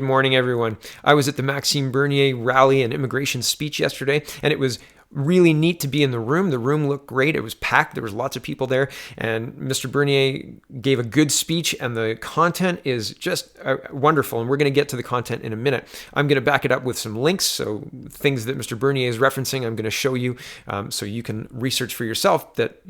Good morning, everyone. I was at the Maxime Bernier rally and immigration speech yesterday, and it was really neat to be in the room. The room looked great. It was packed. There was lots of people there, and Mr. Bernier gave a good speech, and the content is just wonderful, and we're going to get to the content in a minute. I'm going to back it up with some links, so things that Mr. Bernier is referencing, I'm going to show you so you can research for yourself that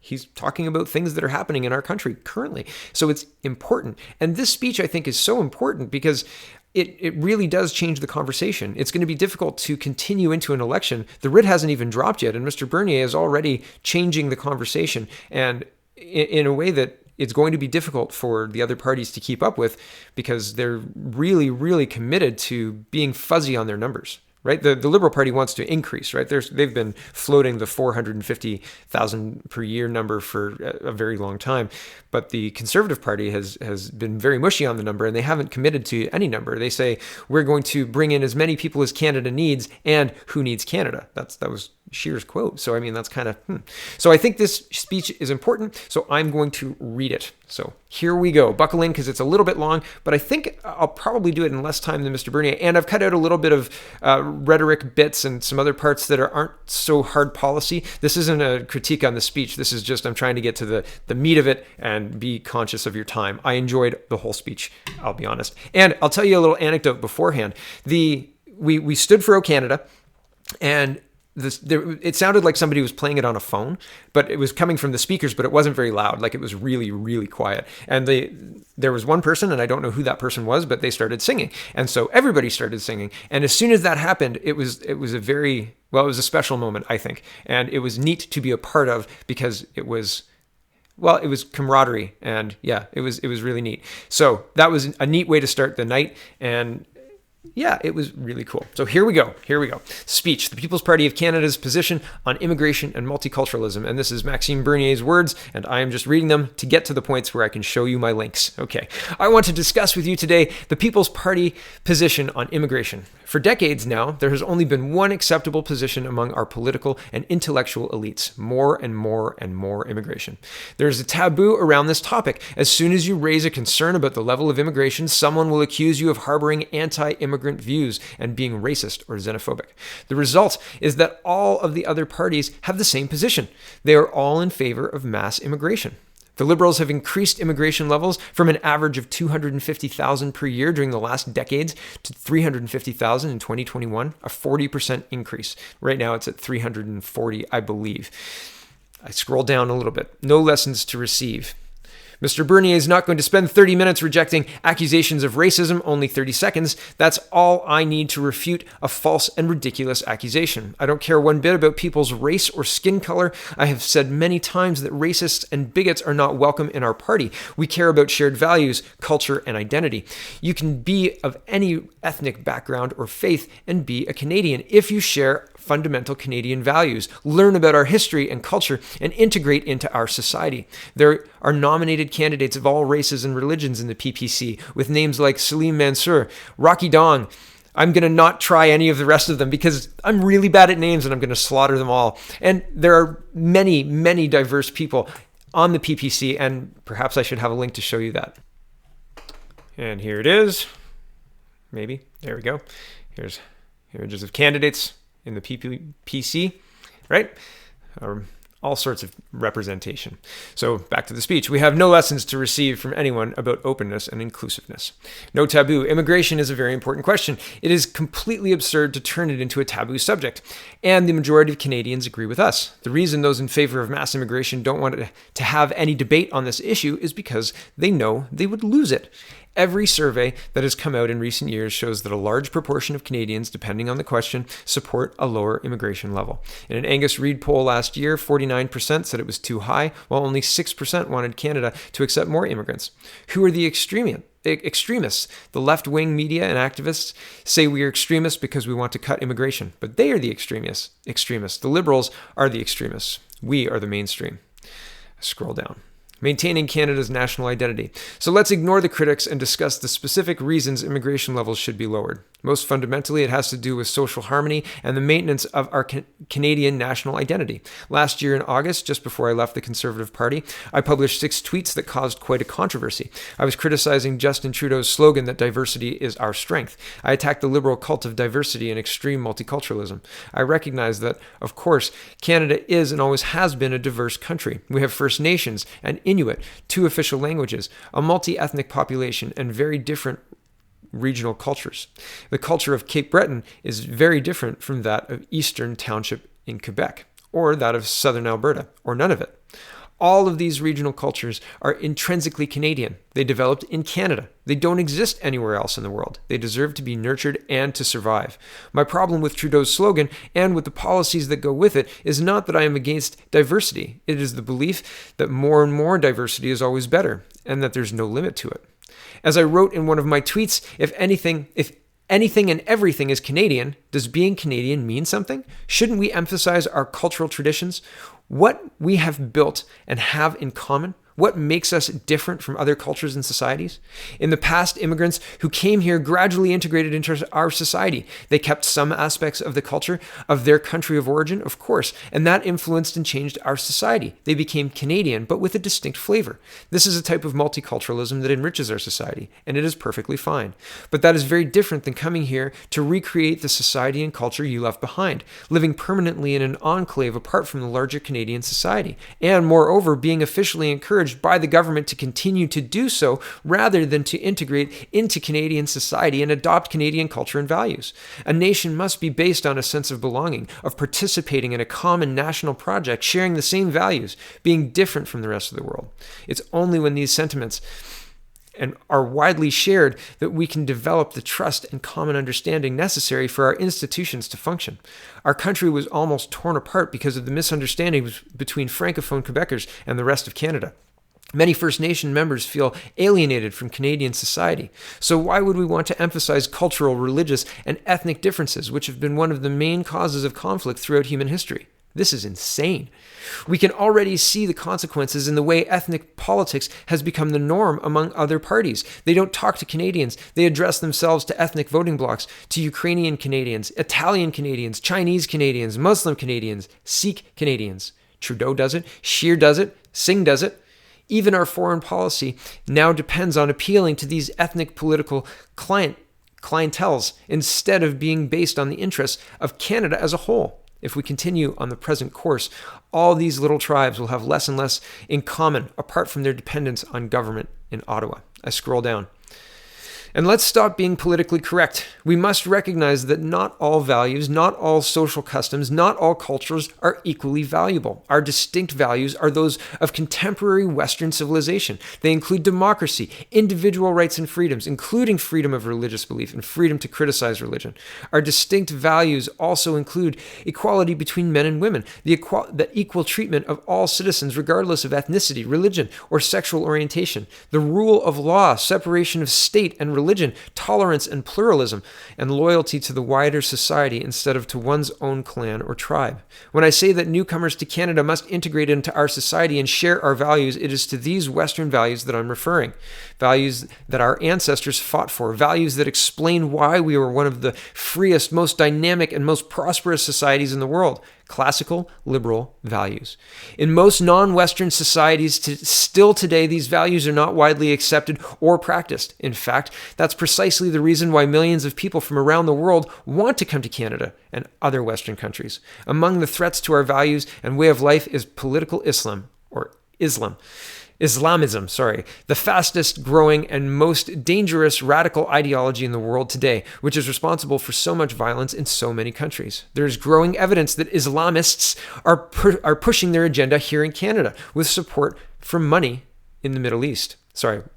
he's talking about things that are happening in our country currently. So it's important. And this speech, I think, is so important because it really does change the conversation. It's going to be difficult to continue into an election. The writ hasn't even dropped yet, and Mr. Bernier is already changing the conversation, and in a way that it's going to be difficult for the other parties to keep up with because they're really, really committed to being fuzzy on their numbers. Right, the Liberal Party wants to increase. Right, they've been floating the 450,000 per year number for a very long time, but the Conservative Party has been very mushy on the number, and they haven't committed to any number. They say we're going to bring in as many people as Canada needs, and who needs Canada? That was Scheer's quote. So I mean, that's kind of So I think this speech is important. So I'm going to read it. So here we go. Buckle in because it's a little bit long, but I think I'll probably do it in less time than Mr. Bernier. And I've cut out a little bit of rhetoric bits and some other parts that aren't so hard policy. This isn't a critique on the speech. This is just I'm trying to get to the meat of it and be conscious of your time. I enjoyed the whole speech, I'll be honest. And I'll tell you a little anecdote beforehand. We stood for O Canada, and it sounded like somebody was playing it on a phone, but it was coming from the speakers, but it wasn't very loud. Like it was really, really quiet. And there was one person, and I don't know who that person was, but they started singing. And so everybody started singing. And as soon as that happened, it was a special moment, I think. And it was neat to be a part of because it was camaraderie. And yeah, it was really neat. So that was a neat way to start the night. And yeah, it was really cool. So here we go. Speech, the People's Party of Canada's position on immigration and multiculturalism. And this is Maxime Bernier's words, and I am just reading them to get to the points where I can show you my links. Okay. I want to discuss with you today the People's Party position on immigration. For decades now, there has only been one acceptable position among our political and intellectual elites: more and more and more immigration. There is a taboo around this topic. As soon as you raise a concern about the level of immigration, someone will accuse you of harboring anti-immigrant views and being racist or xenophobic. The result is that all of the other parties have the same position. They are all in favor of mass immigration. The Liberals have increased immigration levels from an average of 250,000 per year during the last decades to 350,000 in 2021, a 40% increase. Right now it's at 340, I believe. I scroll down a little bit. No lessons to receive. Mr. Bernier is not going to spend 30 minutes rejecting accusations of racism, only 30 seconds. That's all I need to refute a false and ridiculous accusation. I don't care one bit about people's race or skin color. I have said many times that racists and bigots are not welcome in our party. We care about shared values, culture, and identity. You can be of any ethnic background or faith and be a Canadian if you share fundamental Canadian values, learn about our history and culture, and integrate into our society. There are nominated candidates of all races and religions in the PPC, with names like Salim Mansour, Rocky Dong. I'm going to not try any of the rest of them because I'm really bad at names and I'm going to slaughter them all. And there are many, many diverse people on the PPC, and perhaps I should have a link to show you that. And here it is. Maybe. There we go. Here's images of candidates in the PPC, right? All sorts of representation. So back to the speech. We have no lessons to receive from anyone about openness and inclusiveness. No taboo. Immigration is a very important question. It is completely absurd to turn it into a taboo subject. And the majority of Canadians agree with us. The reason those in favor of mass immigration don't want to have any debate on this issue is because they know they would lose it. Every survey that has come out in recent years shows that a large proportion of Canadians, depending on the question, support a lower immigration level. In an Angus Reid poll last year, 49% said it was too high, while only 6% wanted Canada to accept more immigrants. Who are the extremists? The left-wing media and activists say we are extremists because we want to cut immigration, but they are the extremists. The Liberals are the extremists. We are the mainstream. Scroll down. Maintaining Canada's national identity. So let's ignore the critics and discuss the specific reasons immigration levels should be lowered. Most fundamentally, it has to do with social harmony and the maintenance of our Canadian national identity. Last year in August, just before I left the Conservative Party, I published 6 tweets that caused quite a controversy. I was criticizing Justin Trudeau's slogan that diversity is our strength. I attacked the liberal cult of diversity and extreme multiculturalism. I recognize that, of course, Canada is and always has been a diverse country. We have First Nations and Inuit, 2 official languages, a multi-ethnic population, and very different regional cultures. The culture of Cape Breton is very different from that of Eastern Township in Quebec, or that of Southern Alberta, or none of it. All of these regional cultures are intrinsically Canadian. They developed in Canada. They don't exist anywhere else in the world. They deserve to be nurtured and to survive. My problem with Trudeau's slogan and with the policies that go with it is not that I am against diversity. It is the belief that more and more diversity is always better, and that there's no limit to it. As I wrote in one of my tweets, if anything and everything is Canadian, does being Canadian mean something? Shouldn't we emphasize our cultural traditions? What we have built and have in common? What makes us different from other cultures and societies? In the past, immigrants who came here gradually integrated into our society. They kept some aspects of the culture of their country of origin, of course, and that influenced and changed our society. They became Canadian, but with a distinct flavor. This is a type of multiculturalism that enriches our society, and it is perfectly fine. But that is very different than coming here to recreate the society and culture you left behind, living permanently in an enclave apart from the larger Canadian society, and moreover, being officially encouraged by the government to continue to do so rather than to integrate into Canadian society and adopt Canadian culture and values. A nation must be based on a sense of belonging, of participating in a common national project, sharing the same values, being different from the rest of the world. It's only when these sentiments and are widely shared that we can develop the trust and common understanding necessary for our institutions to function. Our country was almost torn apart because of the misunderstandings between Francophone Quebecers and the rest of Canada. Many First Nation members feel alienated from Canadian society. So why would we want to emphasize cultural, religious, and ethnic differences, which have been one of the main causes of conflict throughout human history? This is insane. We can already see the consequences in the way ethnic politics has become the norm among other parties. They don't talk to Canadians. They address themselves to ethnic voting blocs, to Ukrainian Canadians, Italian Canadians, Chinese Canadians, Muslim Canadians, Sikh Canadians. Trudeau does it. Scheer does it. Singh does it. Even our foreign policy now depends on appealing to these ethnic political clienteles instead of being based on the interests of Canada as a whole. If we continue on the present course, all these little tribes will have less and less in common apart from their dependence on government in Ottawa. I scroll down. And let's stop being politically correct. We must recognize that not all values, not all social customs, not all cultures are equally valuable. Our distinct values are those of contemporary Western civilization. They include democracy, individual rights and freedoms, including freedom of religious belief and freedom to criticize religion. Our distinct values also include equality between men and women, the equal treatment of all citizens regardless of ethnicity, religion, or sexual orientation, the rule of law, separation of state and religion, tolerance and pluralism, and loyalty to the wider society instead of to one's own clan or tribe. When I say that newcomers to Canada must integrate into our society and share our values, it is to these Western values that I'm referring. Values that our ancestors fought for, values that explain why we were one of the freest, most dynamic, and most prosperous societies in the world. Classical liberal values. In most non-Western societies still today, these values are not widely accepted or practiced. In fact, that's precisely the reason why millions of people from around the world want to come to Canada and other Western countries. Among the threats to our values and way of life is political Islamism, the fastest growing and most dangerous radical ideology in the world today, which is responsible for so much violence in so many countries. There's growing evidence that Islamists are pushing their agenda here in Canada with support from money in the Middle East.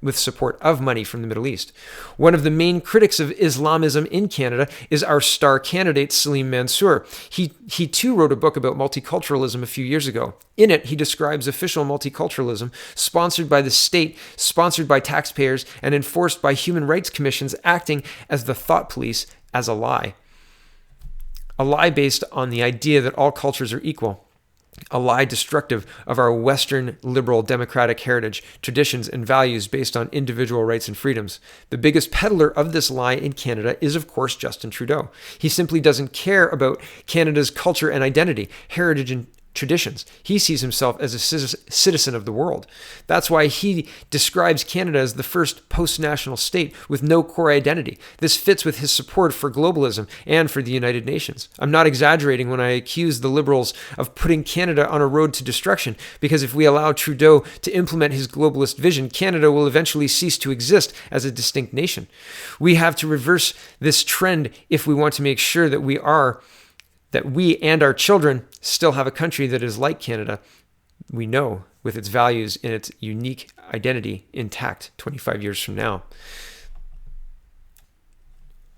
With support of money from the Middle East. One of the main critics of Islamism in Canada is our star candidate, Salim Mansour. He too wrote a book about multiculturalism a few years ago. In it, he describes official multiculturalism sponsored by the state, sponsored by taxpayers, and enforced by human rights commissions acting as the thought police as a lie. A lie based on the idea that all cultures are equal. a lie destructive of our Western liberal democratic heritage, traditions, and values based on individual rights and freedoms. The biggest peddler of this lie in Canada is, of course, Justin Trudeau. He simply doesn't care about Canada's culture and identity, heritage, and traditions. He sees himself as a citizen of the world. That's why he describes Canada as the first post-national state with no core identity. This fits with his support for globalism and for the United Nations. I'm not exaggerating when I accuse the Liberals of putting Canada on a road to destruction, because if we allow Trudeau to implement his globalist vision, Canada will eventually cease to exist as a distinct nation. We have to reverse this trend if we want to make sure that we and our children still have a country that is like Canada, we know, with its values and its unique identity intact 25 years from now.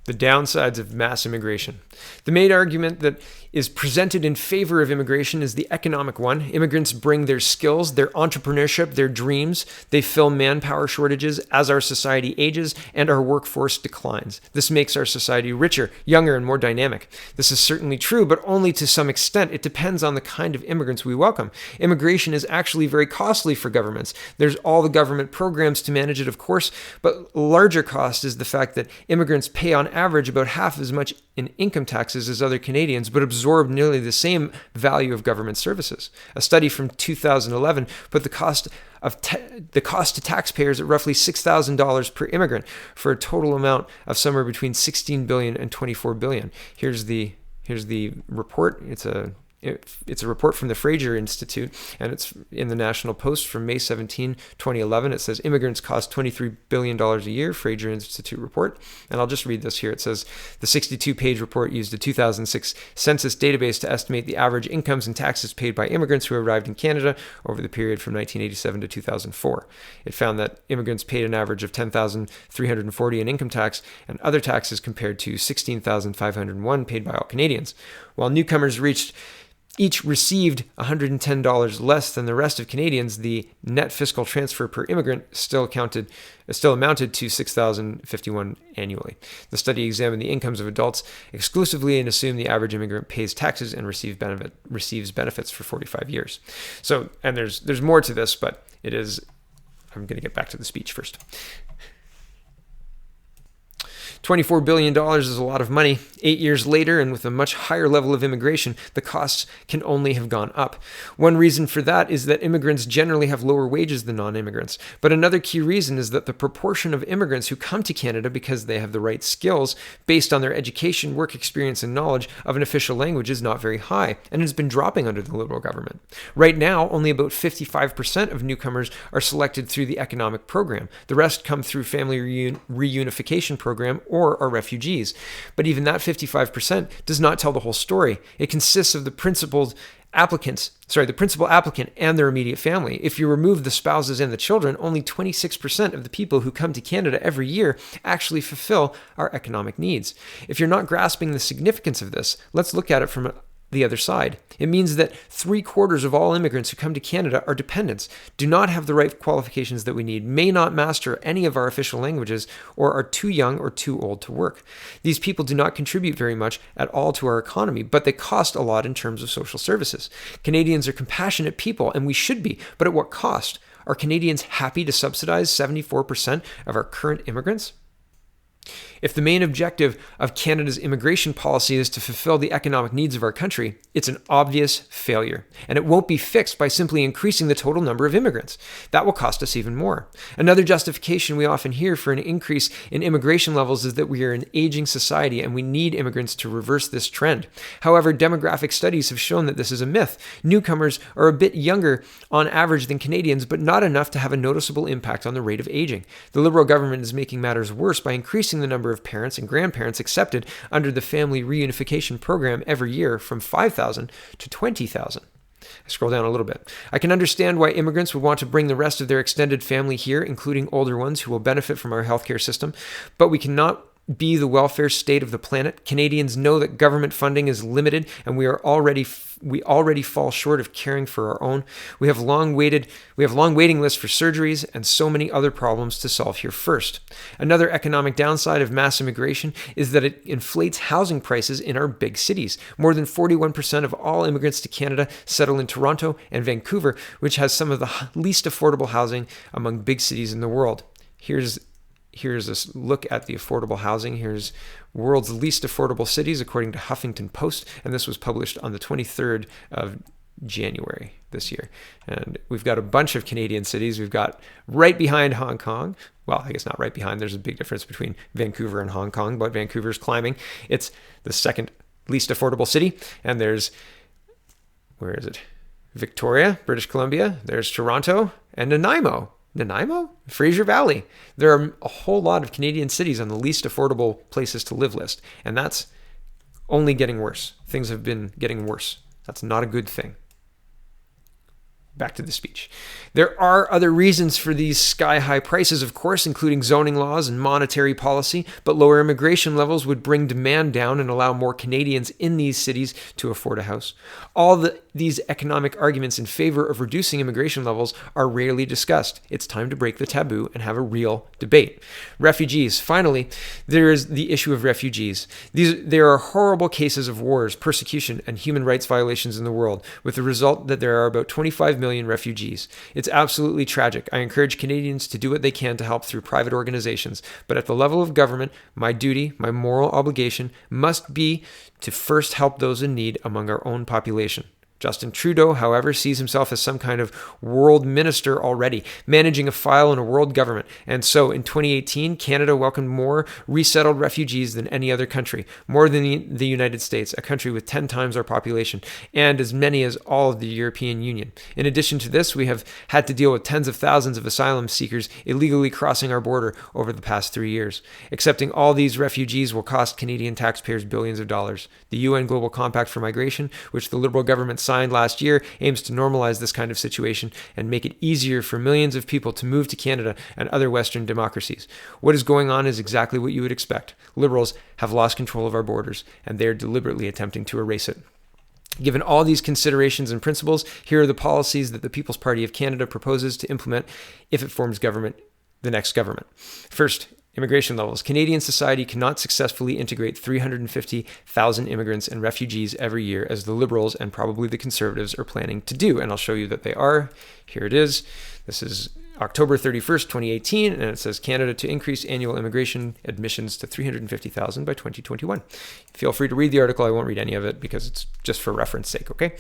The downsides of mass immigration. The main argument that is presented in favor of immigration is the economic one. Immigrants bring their skills, their entrepreneurship, their dreams. They fill manpower shortages as our society ages and our workforce declines. This makes our society richer, younger, and more dynamic. This is certainly true, but only to some extent. It depends on the kind of immigrants we welcome. Immigration is actually very costly for governments. There's all the government programs to manage it, of course, but larger cost is the fact that immigrants pay on average about half as much in income taxes as other Canadians, but absorb nearly the same value of government services. A study from 2011 put the cost to taxpayers at roughly $6,000 per immigrant, for a total amount of somewhere between $16 billion and $24 billion. Here's the report. It's a report from the Fraser Institute, and it's in the National Post from May 17, 2011. It says immigrants cost $23 billion a year, Fraser Institute report. And I'll just read this here. It says the 62-page report used a 2006 census database to estimate the average incomes and taxes paid by immigrants who arrived in Canada over the period from 1987 to 2004. It found that immigrants paid an average of $10,340 in income tax and other taxes compared to $16,501 paid by all Canadians. While newcomers each received $110 less than the rest of Canadians, the net fiscal transfer per immigrant still amounted to $6,051 annually. The study examined the incomes of adults exclusively and assumed the average immigrant pays taxes and receives benefits for 45 years. So, and there's more to this, but it is. I'm going to get back to the speech first. $24 billion is a lot of money. 8 years later, and with a much higher level of immigration, the costs can only have gone up. One reason for that is that immigrants generally have lower wages than non-immigrants. But another key reason is that the proportion of immigrants who come to Canada because they have the right skills, based on their education, work experience, and knowledge of an official language, is not very high, and has been dropping under the Liberal government. Right now, only about 55% of newcomers are selected through the economic program. The rest come through family reunification program or are refugees. But even that 55% does not tell the whole story. It consists of the principal applicant and their immediate family. If you remove the spouses and the children, only 26% of the people who come to Canada every year actually fulfill our economic needs. If you're not grasping the significance of this, let's look at it from the other side. It means that 3/4 of all immigrants who come to Canada are dependents, do not have the right qualifications that we need, may not master any of our official languages, or are too young or too old to work. These people do not contribute very much at all to our economy, but they cost a lot in terms of social services. Canadians are compassionate people, and we should be, but at what cost? Are Canadians happy to subsidize 74% of our current immigrants? If the main objective of Canada's immigration policy is to fulfill the economic needs of our country, it's an obvious failure, and it won't be fixed by simply increasing the total number of immigrants. That will cost us even more. Another justification we often hear for an increase in immigration levels is that we are an aging society and we need immigrants to reverse this trend. However, demographic studies have shown that this is a myth. Newcomers are a bit younger on average than Canadians, but not enough to have a noticeable impact on the rate of aging. The Liberal government is making matters worse by increasing the number of parents and grandparents accepted under the family reunification program every year from 5,000 to 20,000. I scroll down a little bit. I can understand why immigrants would want to bring the rest of their extended family here, including older ones who will benefit from our healthcare system, but we cannot be the welfare state of the planet. Canadians know that government funding is limited, and we already fall short of caring for our own. We have long waiting lists for surgeries and so many other problems to solve here first. Another economic downside of mass immigration is that it inflates housing prices in our big cities. More than 41% of all immigrants to Canada settle in Toronto and Vancouver, which has some of the least affordable housing among big cities in the world. Here's a look at the affordable housing. Here's world's least affordable cities according to Huffington Post, and this was published on the 23rd of January this year. And we've got a bunch of Canadian cities. We've got right behind Hong Kong. Well, I guess not right behind. There's a big difference between Vancouver and Hong Kong, but Vancouver's climbing. It's the second least affordable city. And there's, where is it? Victoria, British Columbia. There's Toronto and Nanaimo. Fraser Valley. There are a whole lot of Canadian cities on the least affordable places to live list, and that's only getting worse. Things have been getting worse. That's not a good thing. Back to the speech. There are other reasons for these sky-high prices, of course, including zoning laws and monetary policy, but lower immigration levels would bring demand down and allow more Canadians in these cities to afford a house. These economic arguments in favor of reducing immigration levels are rarely discussed. It's time to break the taboo and have a real debate. Refugees. Finally, there is the issue of refugees. There are horrible cases of wars, persecution, and human rights violations in the world, with the result that there are about 25 million refugees. It's absolutely tragic. I encourage Canadians to do what they can to help through private organizations, but at the level of government, my duty, my moral obligation must be to first help those in need among our own population. Justin Trudeau, however, sees himself as some kind of world minister already, managing a file in a world government. And so in 2018, Canada welcomed more resettled refugees than any other country, more than the United States, a country with 10 times our population, and as many as all of the European Union. In addition to this, we have had to deal with tens of thousands of asylum seekers illegally crossing our border over the past 3 years. Accepting all these refugees will cost Canadian taxpayers billions of dollars. The UN Global Compact for Migration, which the Liberal government signed last year, aims to normalize this kind of situation and make it easier for millions of people to move to Canada and other Western democracies. What is going on is exactly what you would expect. Liberals have lost control of our borders, and they are deliberately attempting to erase it. Given all these considerations and principles, here are the policies that the People's Party of Canada proposes to implement if it forms government, the next government. First, immigration levels. Canadian society cannot successfully integrate 350,000 immigrants and refugees every year as the Liberals and probably the Conservatives are planning to do. And I'll show you that they are. Here it is. This is October 31st, 2018, and it says Canada to increase annual immigration admissions to 350,000 by 2021. Feel free to read the article. I won't read any of it because it's just for reference sake, okay?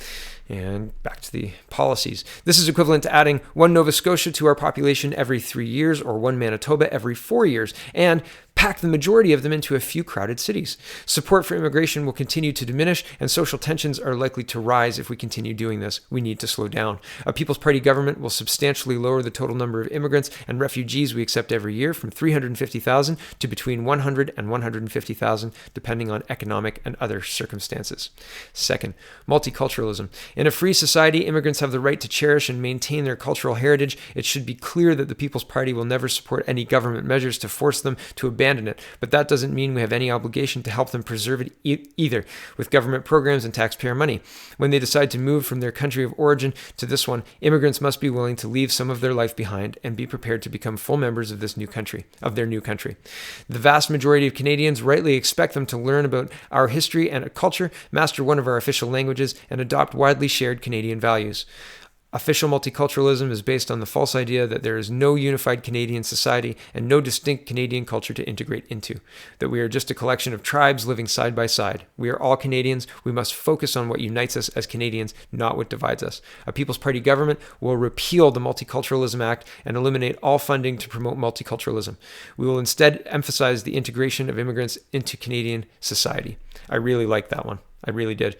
And back to the policies. This is equivalent to adding one Nova Scotia to our population every 3 years or one Manitoba every 4 years, and pack the majority of them into a few crowded cities. Support for immigration will continue to diminish, and social tensions are likely to rise if we continue doing this. We need to slow down. A People's Party government will substantially lower the total number of immigrants and refugees we accept every year from 350,000 to between 100 and 150,000, depending on economic and other circumstances. Second, multiculturalism. In a free society, immigrants have the right to cherish and maintain their cultural heritage. It should be clear that the People's Party will never support any government measures to force them to abandon it, but that doesn't mean we have any obligation to help them preserve it either, with government programs and taxpayer money. When they decide to move from their country of origin to this one, immigrants must be willing to leave some of their life behind and be prepared to become full members of their new country. The vast majority of Canadians rightly expect them to learn about our history and culture, master one of our official languages, and adopt widely shared Canadian values. Official multiculturalism is based on the false idea that there is no unified Canadian society and no distinct Canadian culture to integrate into, that we are just a collection of tribes living side by side. We are all Canadians. We must focus on what unites us as Canadians, not what divides us. A People's Party government will repeal the Multiculturalism Act and eliminate all funding to promote multiculturalism. We will instead emphasize the integration of immigrants into Canadian society. I really like that one. I really did.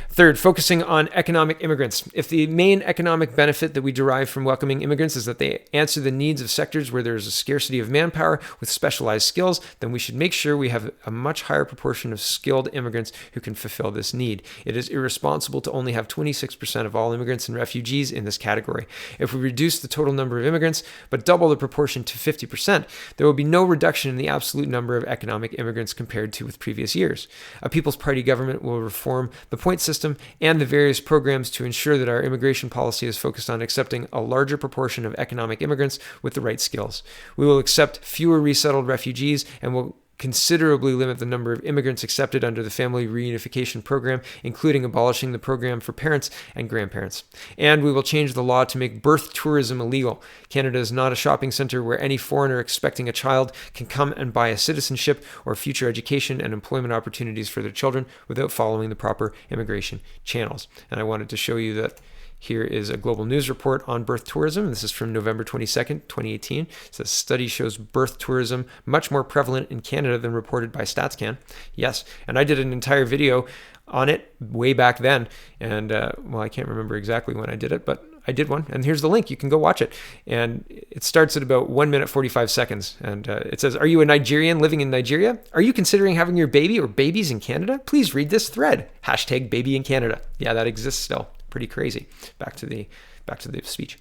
Third, focusing on economic immigrants. If the main economic benefit that we derive from welcoming immigrants is that they answer the needs of sectors where there is a scarcity of manpower with specialized skills, then we should make sure we have a much higher proportion of skilled immigrants who can fulfill this need. It is irresponsible to only have 26% of all immigrants and refugees in this category. If we reduce the total number of immigrants, but double the proportion to 50%, there will be no reduction in the absolute number of economic immigrants compared to with previous years. A People's Party government will reform the point system and the various programs to ensure that our immigration policy is focused on accepting a larger proportion of economic immigrants with the right skills. We will accept fewer resettled refugees and will considerably limit the number of immigrants accepted under the Family Reunification Program, including abolishing the program for parents and grandparents. And we will change the law to make birth tourism illegal. Canada is not a shopping center where any foreigner expecting a child can come and buy a citizenship or future education and employment opportunities for their children without following the proper immigration channels. And I wanted to show you that here is a global news report on birth tourism. This is from November 22nd, 2018. It says, study shows birth tourism much more prevalent in Canada than reported by StatsCan. Yes, and I did an entire video on it way back then. And, well, I can't remember exactly when I did it, but I did one. And here's the link. You can go watch it. And it starts at about 1 minute, 45 seconds. And it says, are you a Nigerian living in Nigeria? Are you considering having your baby or babies in Canada? Please read this thread. Hashtag baby in Canada. Yeah, that exists still. Pretty crazy. Back to the speech.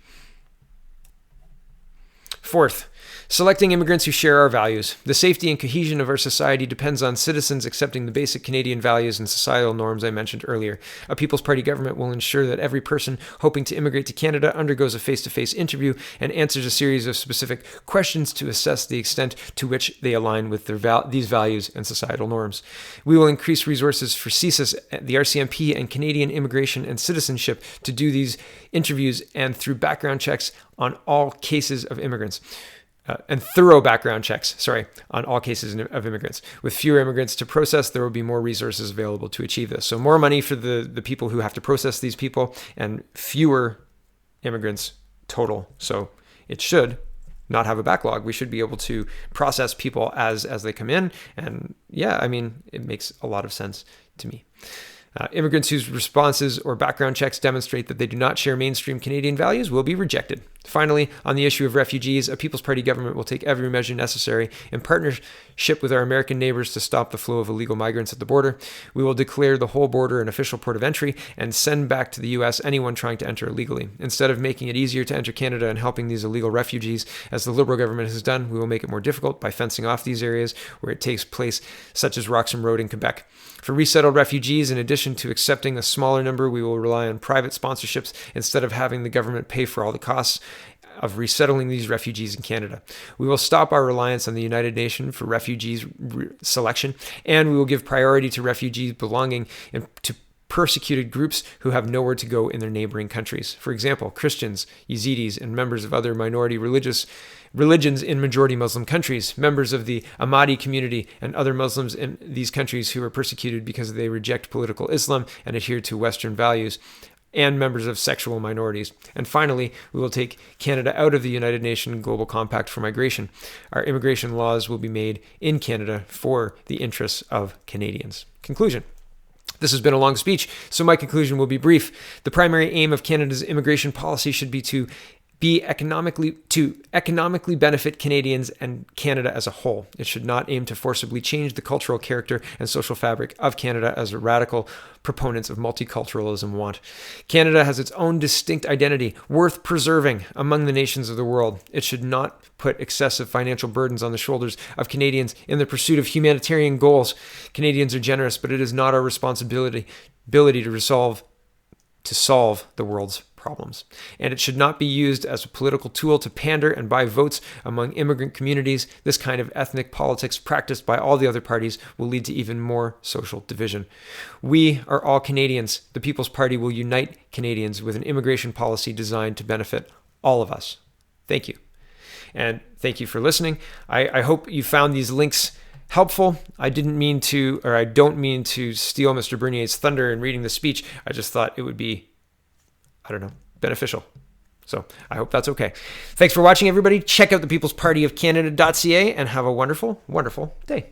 Fourth, selecting immigrants who share our values. The safety and cohesion of our society depends on citizens accepting the basic Canadian values and societal norms I mentioned earlier. A People's Party government will ensure that every person hoping to immigrate to Canada undergoes a face-to-face interview and answers a series of specific questions to assess the extent to which they align with these values and societal norms. We will increase resources for CSIS, the RCMP, and Canadian Immigration and Citizenship to do these interviews and through background checks on all cases of immigrants. And thorough background checks, on all cases of immigrants. With fewer immigrants to process, there will be more resources available to achieve this. So more money for the people who have to process these people and fewer immigrants total. So it should not have a backlog. We should be able to process people as they come in. And yeah, I mean, it makes a lot of sense to me. Immigrants whose responses or background checks demonstrate that they do not share mainstream Canadian values will be rejected. Finally, on the issue of refugees, a People's Party government will take every measure necessary in partnership with our American neighbors to stop the flow of illegal migrants at the border. We will declare the whole border an official port of entry and send back to the U.S. anyone trying to enter illegally. Instead of making it easier to enter Canada and helping these illegal refugees, as the Liberal government has done, we will make it more difficult by fencing off these areas where it takes place, such as Roxham Road in Quebec. For resettled refugees, in addition to accepting a smaller number, we will rely on private sponsorships instead of having the government pay for all the costs of resettling these refugees in Canada. We will stop our reliance on the United Nations for refugees selection, and we will give priority to refugees belonging to persecuted groups who have nowhere to go in their neighboring countries. For example, Christians, Yazidis, and members of other minority religions in majority Muslim countries, members of the Ahmadi community, and other Muslims in these countries who are persecuted because they reject political Islam and adhere to Western values, and members of sexual minorities. And finally, we will take Canada out of the United Nations Global Compact for Migration. Our immigration laws will be made in Canada for the interests of Canadians. Conclusion. This has been a long speech, so my conclusion will be brief. The primary aim of Canada's immigration policy should be to economically benefit Canadians and Canada as a whole. It should not aim to forcibly change the cultural character and social fabric of Canada as radical proponents of multiculturalism want. Canada has its own distinct identity, worth preserving among the nations of the world. It should not put excessive financial burdens on the shoulders of Canadians in the pursuit of humanitarian goals. Canadians are generous, but it is not our responsibility to solve the world's problems. And it should not be used as a political tool to pander and buy votes among immigrant communities. This kind of ethnic politics practiced by all the other parties will lead to even more social division. We are all Canadians. The People's Party will unite Canadians with an immigration policy designed to benefit all of us. Thank you. And thank you for listening. I hope you found these links helpful. I don't mean to steal Mr. Bernier's thunder in reading the speech. I just thought it would be beneficial. So I hope that's okay. Thanks for watching, everybody. Check out the People's Party of Canada.ca and have a wonderful, wonderful day.